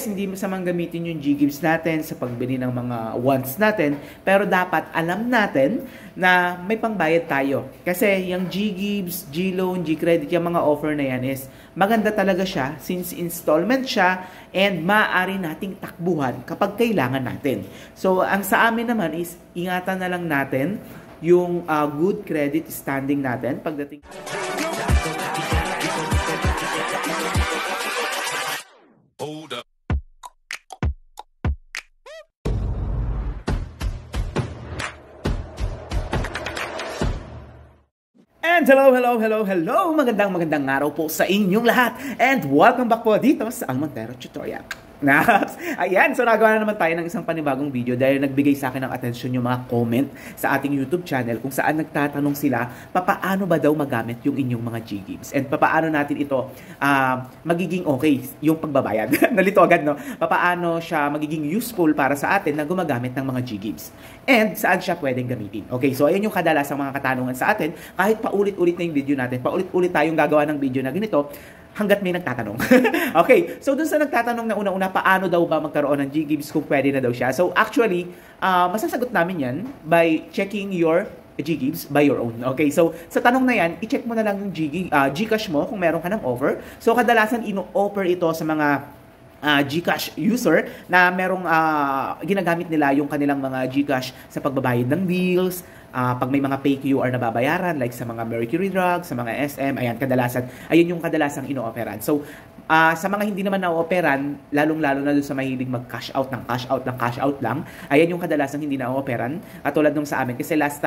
Hindi masamang gamitin yung G-Gives natin sa pagbili ng mga wants natin, pero dapat alam natin na may pangbayad tayo. Kasi yung G-Gives, G-Loan, G-Credit, yung mga offer na yan is maganda talaga siya since installment siya and maaari nating takbuhan kapag kailangan natin. So, ang sa amin naman is ingatan na lang natin yung good credit standing natin pagdating. Hold up. And hello! Magandang araw po sa inyong lahat. And welcome back po dito sa Almontero Tutorial. Ayan, so nagawa na naman tayo ng isang panibagong video dahil nagbigay sa akin ng atensyon yung mga comment sa ating YouTube channel kung saan nagtatanong sila papaano ba daw magamit yung inyong mga G-Gives and papaano natin ito magiging okay yung pagbabayad. Nalito agad, no? Papaano siya magiging useful para sa atin na gumagamit ng mga G-Gives and saan siya pwedeng gamitin. Okay, so ayan yung kadalasang mga katanungan sa atin. Kahit paulit-ulit na yung video natin, paulit-ulit tayong gagawa ng video na ganito hanggat may nagtatanong. Okay, so dun sa nagtatanong na una-una, paano daw ba magkaroon ng G-Gives kung pwede na daw siya? So actually, masasagot namin yan by checking your G-Gives by your own. Okay, so sa tanong na yan, i-check mo na lang yung Gcash mo kung meron ka ng offer. So kadalasan ino-offer ito sa mga Gcash user na merong ginagamit nila yung kanilang mga Gcash sa pagbabayad ng bills, pag may mga pay QR na babayaran like sa mga Mercury Drug, sa mga SM, ayan, ayun yung kadalasang ino-offeran. So, sa mga hindi naman na-offeran, lalong-lalo na doon sa mahilig mag-cash out ng cash out lang, ayan yung kadalasang hindi na-offeran. Katulad nung sa amin, kasi last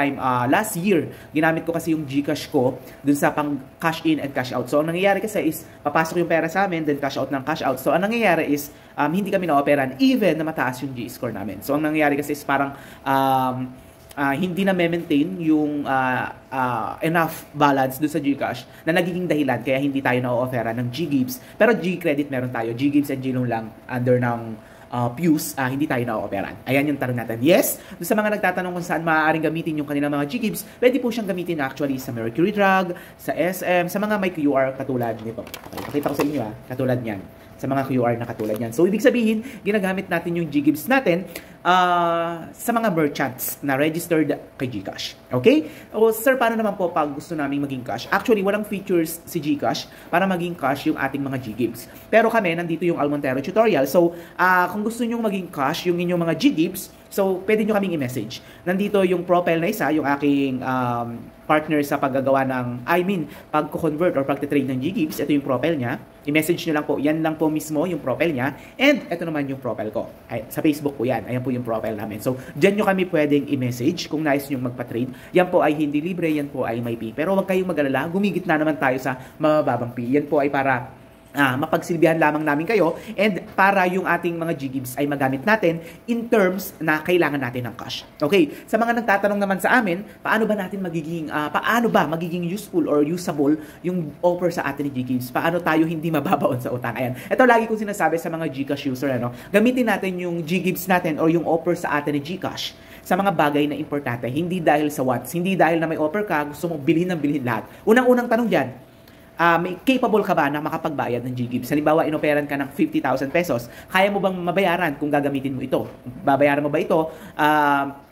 year, ginamit ko kasi yung Gcash ko doon sa pang cash in and cash out. So, ang nangyayari kasi is, papasok yung pera sa amin, then cash out ng cash out. So, ang nangyayari is, hindi kami na-offeran, even na mataas yung G-score namin. So, ang nangyayari kasi is parang, hindi na maintain yung enough balance doon sa Gcash na nagiging dahilan kaya hindi tayo na-offeran ng G-Gives. Pero G-Credit meron tayo. G-Gives and G-Loan lang under ng Fuse, hindi tayo na-offeran. Ayan yung tanong natin. Yes, doon sa mga nagtatanong kung saan maaaring gamitin yung kanilang mga G-Gives, pwede po siyang gamitin actually sa Mercury Drug, sa SM, sa mga may QR katulad nito. Okay, pakita ko sa inyo katulad niyan. Sa mga QR na katulad yan. So, ibig sabihin, ginagamit natin yung G-Gives natin sa mga merchants na registered kay Gcash. Okay? O, sir, paano naman po pag gusto namin maging cash? Actually, walang features si Gcash para maging cash yung ating mga G-Gives. Pero kami, nandito yung Almontero Tutorial. So, kung gusto nyo maging cash yung inyong mga G-Gives, so, pwede nyo kaming i-message. Nandito yung profile na isa, yung aking partner sa paggagawa ng, pag-convert or pag-trade ng G-Gives. Ito yung profile niya. I-message nyo lang po. Yan lang po mismo yung profile niya. And ito naman yung profile ko. Sa Facebook po yan. Ayan po yung profile namin. So, dyan nyo kami pwedeng i-message kung nais nyo magpa-trade. Yan po ay hindi libre. Yan po ay may fee. Pero huwag kayong mag-alala. Gumigit na naman tayo sa mababang fee. Yan po ay para mapagsilbihan lamang namin kayo and para yung ating mga G-Gives ay magamit natin in terms na kailangan natin ng cash. Okay, sa mga nagtatanong naman sa amin, paano ba magiging useful or usable yung offer sa atin ni G-Gives? Paano tayo hindi mababaon sa utang? Ayan, ito lagi kong sinasabi sa mga Gcash user, gamitin natin yung G-Gives natin or yung offer sa atin ni Gcash sa mga bagay na importante, hindi dahil sa wants, hindi dahil na may offer ka, gusto mo bilhin ng bilhin lahat. Unang-unang tanong dyan, may capable ka ba na makapagbayad ng G-Gives? Halimbawa, inoperan ka ng 50,000 pesos. Kaya mo bang mabayaran kung gagamitin mo ito? Babayaran mo ba ito?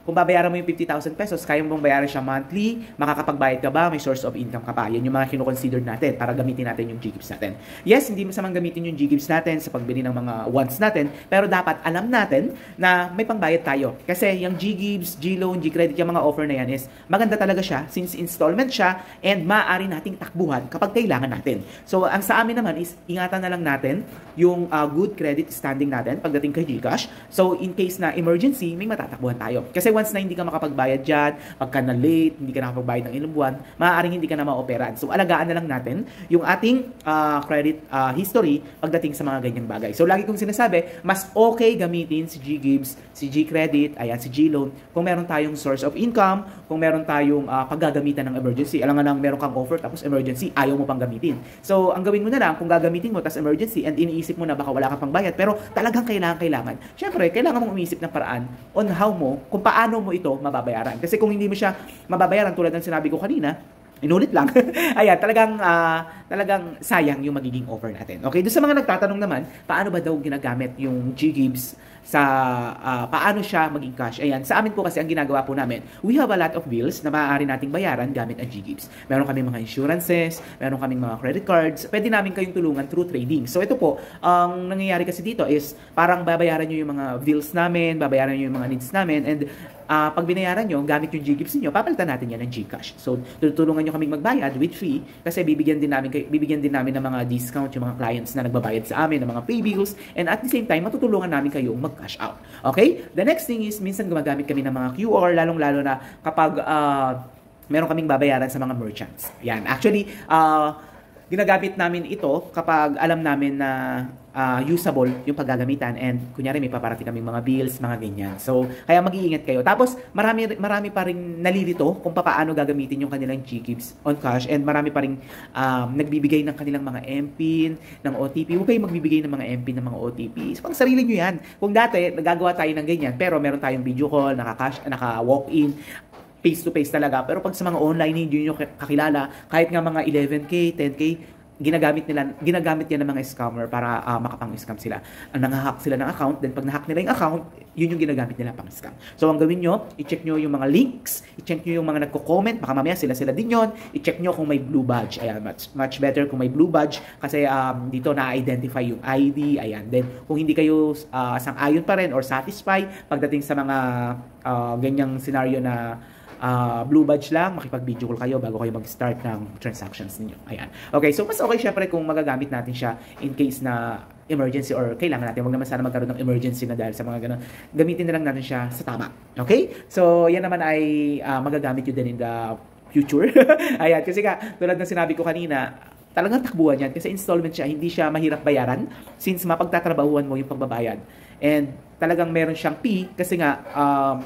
Kung babayaran mo yung 50,000 pesos, kaya mo bang bayaran siya monthly? Makakapagbayad ka ba? May source of income ka pa? Yan yung mga kinoconsider natin para gamitin natin yung G-Gives natin. Yes, hindi masamang gamitin yung G-Gives natin sa pagbili ng mga wants natin, pero dapat alam natin na may pangbayad tayo. Kasi yung G-Gives, G-Loan, G-Credit, yung mga offer na yan is maganda talaga siya since installment siya and maaari nating takbuhan kapag kailangan natin. So, ang sa amin naman is ingatan na lang natin yung good credit standing natin pagdating kay Gcash. So, in case na emergency, may matatakbuhan tayo. Kasi once na hindi ka makapagbayad dyan, pagka na late, hindi ka nakapagbayad ng ilang buwan, maaaring hindi ka na ma-operan. So, alagaan na lang natin yung ating credit history pagdating sa mga ganyang bagay. So, lagi kong sinasabi, mas okay gamitin si G-Gives, si G-Credit, ayan, si G-Loan, kung meron tayong source of income, kung meron tayong paggagamitan ng emergency. Alam nga nang meron kang offer, tapos emergency, ayaw mo pang gamitin. So, ang gawin mo na lang, kung gagamitin mo, tapos emergency, and iniisip mo na baka wala ka pang bayad, pero talagang kailangan. Siyempre, kailangan mong umisip ng paraan on how mo, kung paano mo ito mababayaran. Kasi kung hindi mo siya mababayaran, tulad ng sinabi ko kanina, Inulit lang. Ayan, talagang sayang yung magiging offer natin. Okay, doon sa mga nagtatanong naman, paano ba daw ginagamit yung G-Gives sa paano siya maging cash. Ayan, sa amin po kasi ang ginagawa po namin, we have a lot of bills na maaari nating bayaran gamit ang G-Gives. Meron kaming mga insurances, meron kaming mga credit cards, pwede namin kayong tulungan through trading. So ito po, ang nangyayari kasi dito is parang babayaran nyo yung mga bills namin, babayaran nyo yung mga needs namin, and pag binayaran nyo, gamit yung G-Gives niyo, papalitan natin yan ng Gcash. So, tutulungan nyo kaming magbayad with fee kasi bibigyan din namin ng mga discount yung mga clients na nagbabayad sa amin ng mga pay bills, and at the same time, matutulungan namin kayong mag-cash out. Okay? The next thing is, minsan gumagamit kami ng mga QR, lalong-lalo na kapag meron kaming babayaran sa mga merchants. Yan. Actually, ginagamit namin ito kapag alam namin na usable yung paggagamitan, and kunyari may paparating kaming mga bills, mga ganyan. So, kaya mag-iingat kayo. Tapos, marami pa rin nalilito kung paano gagamitin yung kanilang G-Gives on cash, and marami pa rin nagbibigay ng kanilang mga MPIN, ng OTP. Huwag kayong magbibigay ng mga MPIN, ng mga OTP. So, pang sarili nyo yan. Kung dati, nagagawa tayo ng ganyan, pero meron tayong video call, naka-walk-in, face-to-face talaga. Pero pag sa mga online, hindi nyo kakilala, kahit nga mga 11K, 10K, ginagamit yan ng mga scammer para makapang-scam sila. Nang-hack sila ng account, then pag na-hack nila yung account, yun yung ginagamit nila pang-scam. So, ang gawin nyo, i-check nyo yung mga links, i-check nyo yung mga nagko-comment, baka mamaya sila din yun, i-check nyo kung may blue badge. Ayan, much better kung may blue badge, kasi dito na-identify yung ID, ayan. Then, kung hindi kayo sang-ayon pa rin or satisfy pagdating sa mga ganyang scenario na blue badge lang, makipag-video call kayo bago kayo mag-start ng transactions niyo. Ayan. Okay, so mas okay syempre kung magagamit natin siya in case na emergency or kailangan natin. Huwag naman sana magkaroon ng emergency na dahil sa mga ganun. Gamitin na lang natin siya sa tama. Okay? So, yan naman ay magagamit yun din in the future. Ayan, kasi nga, tulad ng sinabi ko kanina, talagang takbuhan yan kasi installment siya, hindi siya mahirap bayaran since mapagtatrabahuan mo yung pagbabayad. And talagang meron siyang fee kasi nga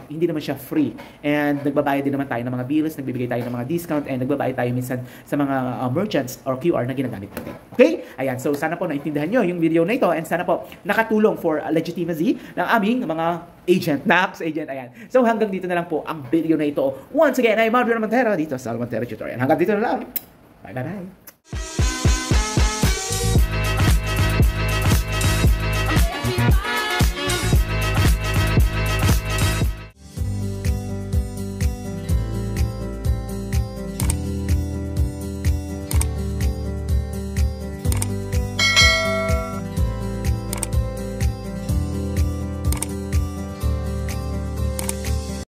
hindi naman siya free. And nagbabayad din naman tayo ng mga bills, nagbibigay tayo ng mga discount, and nagbabayad tayo minsan sa mga merchants or QR na ginagamit natin. Okay? Ayan, so sana po naintindihan nyo yung video na ito, and sana po nakatulong for legitimacy ng aming mga agent, Naps agent. Ayan. So hanggang dito na lang po ang video na ito. Once again, I'm Adrian Montero dito sa Montero Tutorial. Hanggang dito na lang. Bye-bye.